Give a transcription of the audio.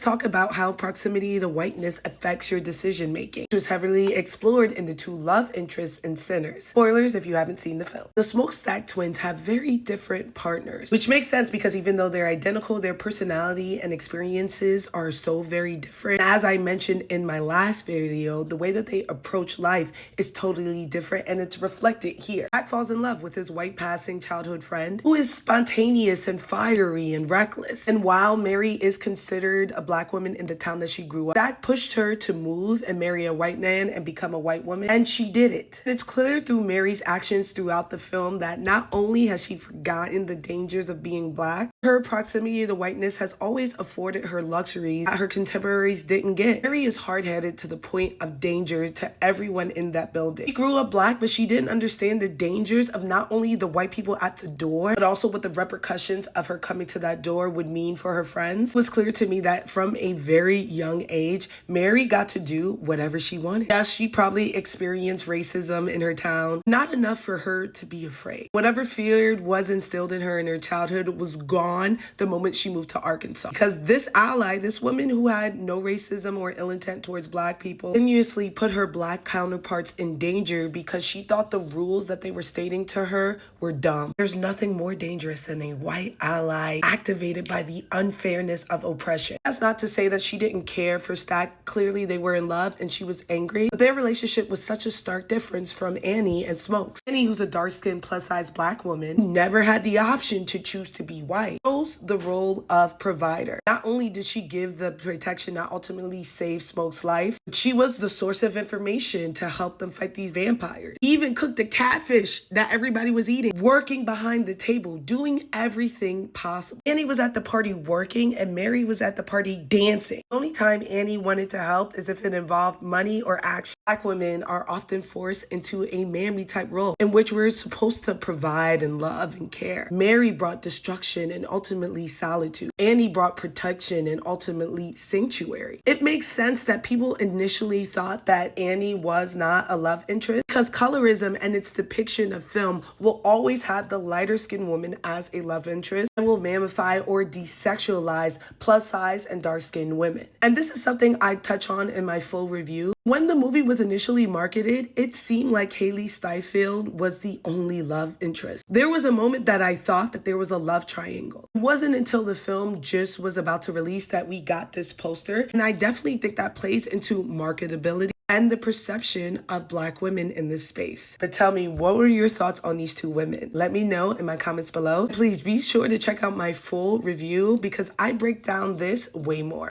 talk about how proximity to whiteness affects your decision making, which was heavily explored in the two love interests in Sinners. Spoilers if you haven't seen the film. The Smokestack twins have very different partners, which makes sense because even though they're identical, their personality and experiences are so very different. As I mentioned in my last video, the way that they approach life is totally different, and it's reflected here. Jack falls in love with his white passing childhood friend who is spontaneous and fiery and reckless. And while Mary is considered a black woman in the town that she grew up, Jack pushed her to move and marry a white man and become a white woman, and she did it. And it's clear through Mary's actions throughout the film that not only has she forgotten the dangers of being black, her proximity to whiteness has always afforded her luxuries that her contemporaries didn't get. Mary is hard-headed to the point of danger to everyone in that building. She grew up black, but she didn't understand the dangers of not only the white people at the door, but also what the repercussions of her coming to that door would mean for her friends. It was clear to me that from a very young age, Mary got to do whatever she wanted. Yes, she probably experienced racism in her town, not enough for her to be afraid. Whatever fear was instilled in her childhood was gone the moment she moved to Arkansas. Because this ally, this woman who had no racism or ill intent towards black people, continuously put her black counterparts in danger because she thought the rules that they were stating to her were dumb. There's nothing more dangerous than a white ally activated by the unfairness of oppression. That's not to say that she didn't care for Stack. Clearly they were in love and she was angry, but their relationship was such a stark difference from Annie and Smokes. Annie, who's a dark-skinned plus-size black woman who never had the option to choose to be white, chose the role of provider. Not only did she give the protection that ultimately saved Smokes' life, but she was the source of information to help them fight these vampires. He even cooked the catfish that everybody was eating, working behind the table, doing everything possible. Annie was at the party working and Mary was at the party dancing. The only time Annie wanted to help is if it involved money or action. Black women are often forced into a mammy type role in which we're supposed to provide and love and care. Mary brought destruction and ultimately solitude. Annie brought protection and ultimately sanctuary. It makes sense that people initially thought that Annie was not a love interest because colorism and its depiction of film will always have the lighter skinned woman as a love interest and will mammify or desexualize plus size and dark skinned women. And this is something I touch on in my full review. When the movie was initially marketed, it seemed like Haley Steinfeld was the only love interest. There was a moment that I thought that there was a love triangle. It wasn't until the film just was about to release that we got this poster, and I definitely think that plays into marketability and the perception of black women in this space. But tell me, what were your thoughts on these two women? Let me know in my comments below. Please be sure to check out my full review because I break down this way more.